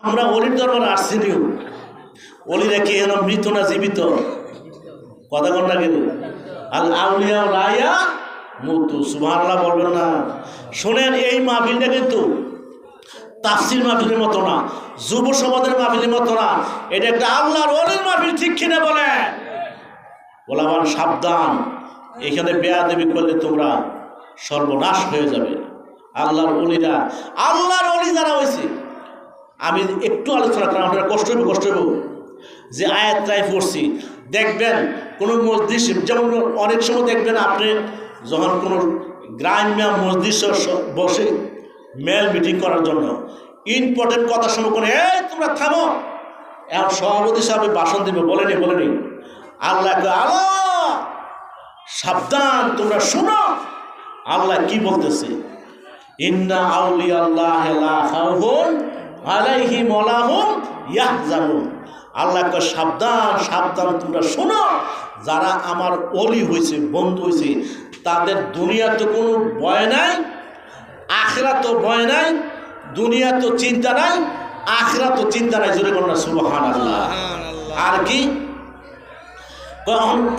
আমরা অলির দরবারে আসছি নিও, অলিরা কি এরকম মৃত না জীবিত? কথা কন না কিন্তু আল আউলিয়া লাইয়া মুতু, সুবহানাল্লাহ বলবেন না? শোনেন, এই মাহফিলটা কিন্তু তাফসীর মাহফিলের মতো না, যুব সমাজের মাহফিলের মতো না, এটা একটা আল্লাহর ওলির মাহফিল। ঠিক কিনা বলে? ওলামান সাবধান, এখানে বেয়াদবি করলে তোমরা সর্বনাশ হয়ে যাবে। আল্লাহর ওলিরা, আল্লাহর ওলি যারা হয়েছে, আমি একটু আলোচনা করাম, আপনারা কষ্ট হইব যে আয়াতটাই পড়ছি। দেখবেন কোনো মসজিদ, যেমন অনেক সময় দেখবেন আপনি যখন কোনো গ্রাম্য মসজিদ বসে মেল মিটিং করার জন্য ইম্পর্টেন্ট কথা শুনে কোনো, এই তোমরা থামো, এখন সভাপতি সাহেব ভাষণ দিবে, বলেনি আল্লাহ সাবধান, তোমরা শুনো আল্লাহ কি বলতেছে। ইন্না আউলিয়া আল্লাহ লা খাউফুন আলাইহিম ওয়া লা হুম ইয়াহজানুন। আল্লাহ কয় সাবধান সাবধান, তোমরা শোনো, যারা আমার ওলি হয়েছে, বন্ধু হয়েছে, তাদের দুনিয়াতে কোনো ভয় নাই, আখিরাতেও ভয় নাই। দুনিয়া তো চিন্তা নাই, আখিরাত তো চিন্তা নাই। জোরে বলুন না সুবহানাল্লাহ। আর কি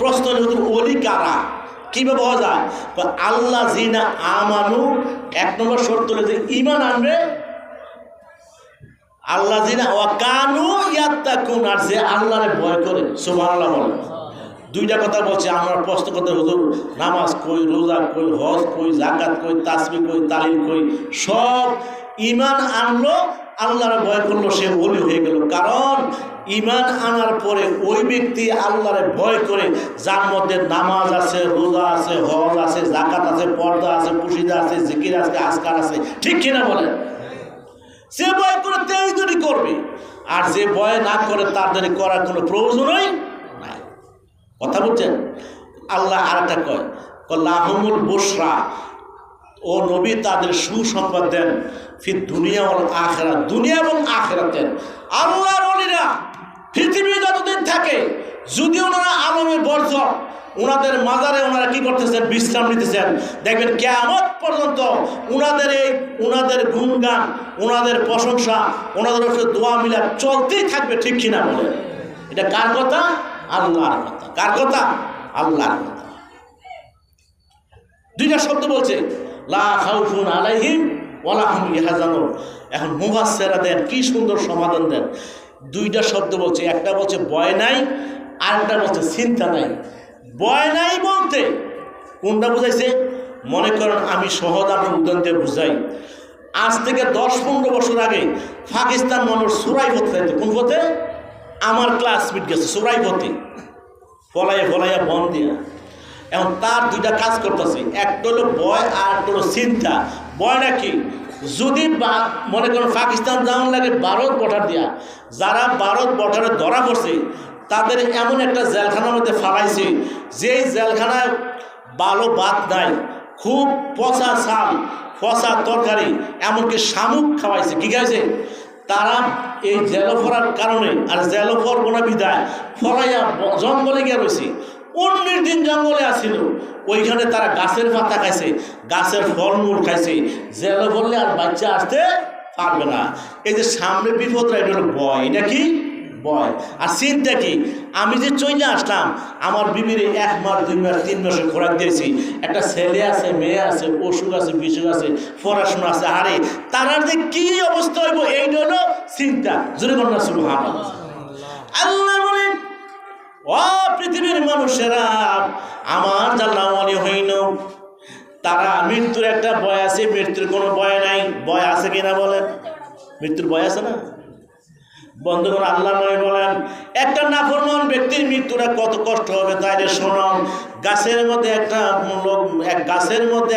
প্রশ্ন, ওলি কারা, কিভাবে হওয়া যায়? আল্লাহ জিনা আমানু, এক নম্বর শর্ত হলো যে ঈমান আনবে, আল্লাহ জিনা ওয়া কানু ইয়াত্তাকুন, আর যে আল্লাহরে ভয় করে। সুবহানাল্লাহ বলেন। দুইটা কথা বলছে। আমরা প্রশ্ন করতে, হুজুর নামাজ কই, রোজা কই, হজ কই, যাকাত কই, তাসবিহ কই, তালিম কই, সব ঈমান আনলো, আল্লাহর ভয় করলো, সে ওলি হয়ে গেল। কারণ ঈমান আনার পরে ওই ব্যক্তি আল্লাহরে ভয় করে, যার মধ্যে নামাজ আছে, রোজা আছে, হজ আছে, যাকাত আছে, পর্দা আছে, পুশিদা আছে, জিকির আছে, আজকার আছে। ঠিক কিনা বলেন? সে ভয় করে তেই যদি করবে, আর যে ভয় না করে তাদের করার কোনো প্রয়োজনই নাই। কথা বলছেন? আল্লাহ আর একটা কয়, লাহুমুল বুশরা, ও নবী তাদের সুসংবাদ দেন, ফির দুনিয়া ওয়াল আখিরাত, দুনিয়া এবং আখিরাতের। আল্লাহর ওলিরা পৃথিবী যতদিন থাকে, যদি ওনারা আলমে বর্জ, ওনাদের মাজারে ওনারা কি করতেছেন? বিশ্রাম নিতেছেন। দেখবেন কিয়ামত পর্যন্ত ওনাদের গুণগান, ওনাদের প্রশংসা, ওনাদের দোয়া মিলাদ চলতেই থাকবে। ঠিক কিনা বলে? এটা কার কথা? আল্লাহর কথা। কার কথা? আল্লাহর কথা। দুইটা শব্দ বলছে, লা খাউফুন আলাইহিম ওয়া লা হুম ইয়াহজানুন। এখন মুফাসসিররা দেন কি সুন্দর সমাধান দেন। দুইটা শব্দ বলছে, একটা বলছে ভয় নাই, আর একটা বলছে চিন্তা নাই। ভয় নাই বলতে কোনটা বুঝাইছে? মনে করেন, আমি সহজ আপনার উদাহরণ দিয়ে বুঝাই। আজ থেকে 10-15 বছর আগে পাকিস্তান মানুষ সুরাইফত খাইতো। কোন পথে? আমার ক্লাসমেট গেছে সুরাইফতে, ফলাইয়া বন দিয়া। এখন তার দুইটা কাজ করতেছে, একটা হলো ভয় আর একটা হলো চিন্তা। ভয়টা কি? যদি মনে করেন পাকিস্তান যাওয়ার লাগে ভারত বর্ডার দিয়া, যারা ভারত বর্ডারে ধরা পড়ছে তাদের এমন একটা জেলখানার মধ্যে ফালাইছে, যেই জেলখানায় ভালো ভাত নাই, খুব পচা চাল, পচা তরকারি, এমনকি শামুক খাওয়াইছে। কি খাইছে? তারা এই জেলো ফরার কারণে, আর জেলো ফরবো না বিদায়, ফরাইয়া জঙ্গলে গিয়ে রয়েছে। 19 দিন জঙ্গলে আসছিল, ওইখানে তারা গাছের পাতা খাইছে, গাছের ফলমূল খাইছে। জেলে বললে আর বাচ্চা আসতে পারবে না। এই যে সামনে বিপদটা, এটা হলো ভয়। এটা কি? ভয়। আর চিন্তা কি? আমি যে চলে আসলাম, আমার বিবির 1 মাস 2 মাস 3 মাসের খোরাক দিয়েছি, একটা ছেলে আছে, মেয়ে আছে, অসুখ আছে, বিসুখ আছে, পড়াশোনা আছে, আরে তার যে কি অবস্থা হইব, এইটা হলো চিন্তা। জোরে বলেন না সুবহানাল্লাহ। আল্লাহ বলেন, ও পৃথিবীর মানুষেরা, আমার যারা ওলি হইল, তারা মৃত্যুর একটা ভয় আছে, মৃত্যুর কোনো ভয় নাই। ভয় আছে কিনা বলেন? মৃত্যুর ভয় আছে না? বন্ধুগণ, আল্লাহ নবী বলেন, একটা নাফরমান ব্যক্তির মৃত্যুটা কত কষ্ট হবে তাইলে শোনাম। গাছের মধ্যে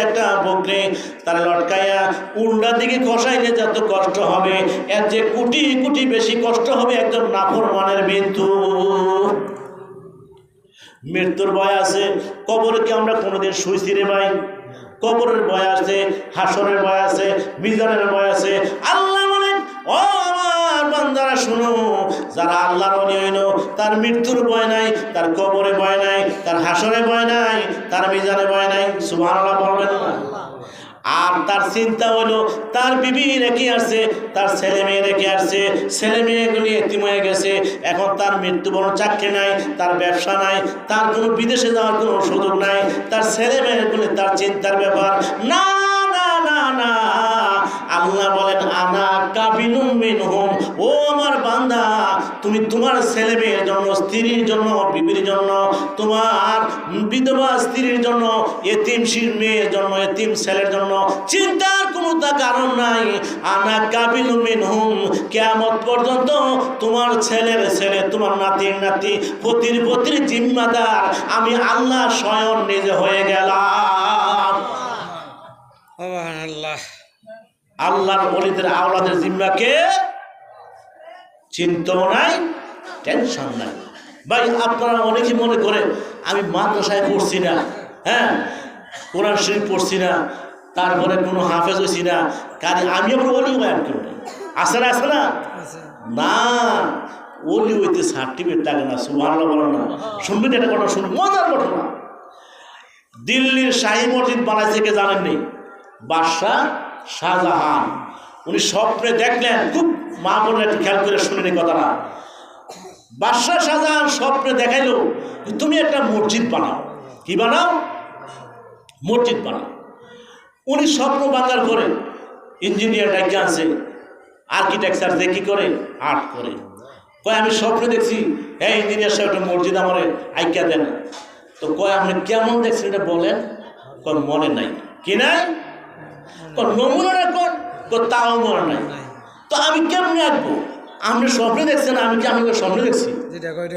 একটা বকরি তারা লটকাইয়া উল্টা দিকে খসাইলে যত কষ্ট হবে, এর যে কোটি কোটি বেশি কষ্ট হবে একজন নাফরমানের মৃত্যু। মৃত্যুর ভয় আছে। কবরে কি আমরা কোনোদিন শুইছি রে ভাই? কবরের ভয় আছে, হাসরের ভয় আছে, মিজানের ভয় আছে। আল্লাহ বলেন, ও আমার বান্দারা শুনো, যারা আল্লাহর ওলি হইল, তার মৃত্যুর ভয় নাই, তার কবরে ভয় নাই, তার হাসরে ভয় নাই, তার মিজানে ভয় নাই। সুবহানাল্লাহ বলবেন না? আর তার চিন্তা হলো তার বিবি রেখে আসছে, তার ছেলে মেয়ে রেখে আসছে, ছেলে মেয়েগুলি এতিম হয়ে গেছে, এখন তার মৃত্যুবরণ চাকরি নাই, তার ব্যবসা নাই, তার কোনো বিদেশে যাওয়ার কোনো সুযোগ নাই, তার ছেলে মেয়েগুলি তার চিন্তার ব্যাপার। না না না না, আল্লাহ বলেন আনা কাবিলুম মিনহুম, ও আমার বান্দা তুমি তোমার ছেলে মেয়ের জন্য, স্ত্রীর জন্য, বিবির জন্য, তোমার বিধবা স্ত্রীর জন্য, এতিম মেয়ের জন্য, এতিম ছেলের জন্য চিন্তার কোনো কারণ নাই। আনা কাবিলুম মিনহুম, কিয়ামত পর্যন্ত তোমার ছেলের ছেলে, তোমার নাতির নাতি, পতির পতির জিম্মাদার আমি আল্লাহ স্বয়ং নিজে হয়ে গেলাম। সুবহানাল্লাহ। আল্লাহর ওলিদের আওলাদের জিম্মাকে চিন্তাও নাই, টেনশন নাই। ভাই আপনারা অনেকে মনে করে আমি মাদ্রাসায় পড়ছি না, হ্যাঁ কোরআন শরীফ পড়ছি না, তারপরে কোনো হাফেজ হয়েছি না, কাজে আমি আবার ওলি বয়ান করি না। আসে না, আসে না? না, ওলি হইতে সার্টিফিকেট লাগে না। সুবহানাল্লাহ বলো না, শুনবেন এটা ঘটনা, শুনুন, মজার ঘটনা। দিল্লির শাহী মসজিদ বানাইছে কে জানেননি? বাদশাহ শাহজাহান। উনি স্বপ্নে দেখলেন, খুব মা বললে একটু খেয়াল করে শুনেন এই কথাটা। বাদশাহ শাহজাহান স্বপ্নে দেখাইলো তুমি একটা মসজিদ বানাও। কি বানাও? মসজিদ বানাও। উনি স্বপ্ন বাংলার করে ইঞ্জিনিয়ার ডাইকে আছে, আর্কিটেকচার দেখি করে, আর্ট করে, কয় আমি স্বপ্নে দেখছি হ্যাঁ ইঞ্জিনিয়ার সাহেব একটা মসজিদ আমার আইকা দেন। তো কয় আপনি কেমন দেখছেন এটা বলেন। কয় মনে নাই। কি নাই? নমুনা কোন? তাও মনে নাই। তো আমি কেমনে আঁকবো? আপনি স্বপ্নে দেখছেন, আমি কি আপনাকে স্বপ্নে দেখছি?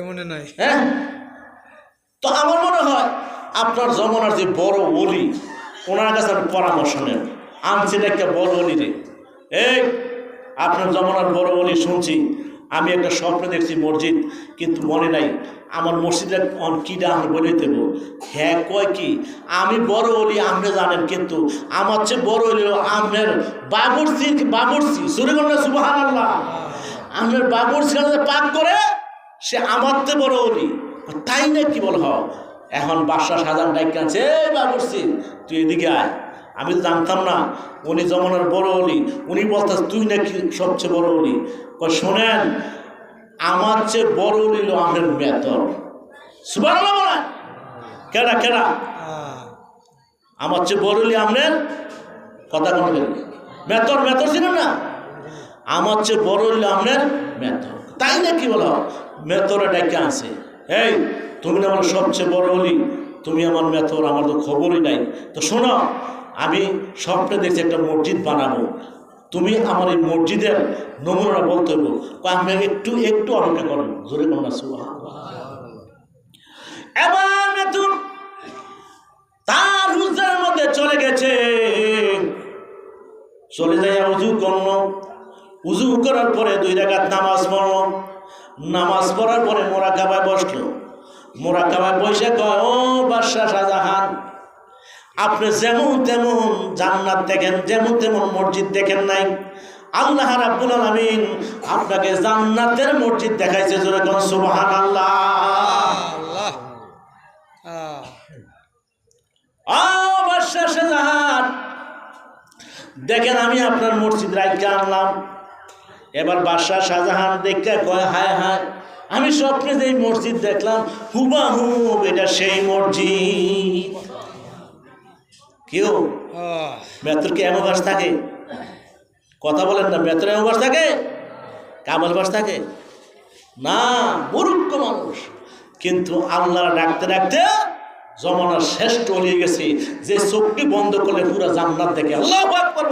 মনে নাই। হ্যাঁ, তো আমার মনে হয় আপনার জমানার যে বড় ওলি, ওনার কাছে আপনি পরামর্শ নেন। আনছেন একটা বড় ওলি রে, এই আপনার জমানার বড় ওলি শুনছি, আমি একটা স্বপ্নে দেখছি মসজিদ, কিন্তু মনে নাই আমার মসজিদের কিটা আমি বলে দেবো। হ্যাঁ, কয় কি আমি বড় ওলি আপনি জানেন, কিন্তু আমার চেয়ে বড় ওলি আপনার বাবুর্চি সুরেগন্ডা। সুবহানাল্লাহ। আপনার বাবুর্চি পাক করে সে আমার চেয়ে বড় ওলি। তাই না? কি বল? এখন বাদশাহ শাহজাহান ডাইকে আছে, এই বাবুর্চি তুই এদিকে আয়। আমি তো জানতাম না উনি জমানার বড় ওলি। উনি বলতেন তুই নাকি সবচেয়ে বড় ওলি। শোনেন, আমার চেয়ে বড় ওলি হলো আপনার মেতর। সুবহানাল্লাহ বলেন। কেডা কেডা? আমার চেয়ে বড় ওলি আপনার কথা কোনো মেতর। মেতর ছিলেন না? আমার চেয়ে বড় ওলি আপনার মেতর। তাই না? কি বলো? মেতরে ডাইকে আছে, এই তুমি না আমার সবচেয়ে বড় ওলি, তুমি আমার মেতর, আমার তো খবরই নাই। তো শোনো, আমি স্বপ্নে দেখছি একটা মসজিদ বানাবো, তুমি আমার এই মসজিদের নমুনা বলতে হইব। আমি একটু একটু অপেক্ষা করবো। জোরে কোন এবার মেতুর তার হুজরার মধ্যে চলে গেছে, চলে যায় উজু করল। উজু করার পরে 2 রাকাত নামাজ পড়ল। নামাজ পড়ার পরে মোরাকাবায় বসলো। মোরাকাবায় বসে কয়, ও বাদশাহ শাহজাহান, আপনি যেমন তেমন জান্নাত দেখেন, যেমন তেমন মসজিদ দেখেন নাই। আল্লাহ রাব্বুল আলামিন আপনাকে জান্নাতের মসজিদ দেখাইছে। জোরে কোন সুবহানাল্লাহ। বাদশাহ শাহজাহান, দেখেন আমি আপনার মসজিদ রাইখা আনলাম। এবার বাদশাহ শাহজাহান দেখে কয়, হায় হায়, আমি স্বপ্নে যে মসজিদ দেখলাম হুবাহুব এটা সেই মসজিদ। কেউ মেতর কি এমন বাস থাকে? কথা বলেন না, মেতর এমন বাস থাকে? কামাল বাস থাকে না, মূর্খ মানুষ। কিন্তু আল্লাহ ডাকতে ডাকতে জমানার শ্রেষ্ঠ হয়ে গেছে, যে চোখটি বন্ধ করলে পুরা জান্নাত দেখে। আল্লাহু আকবার।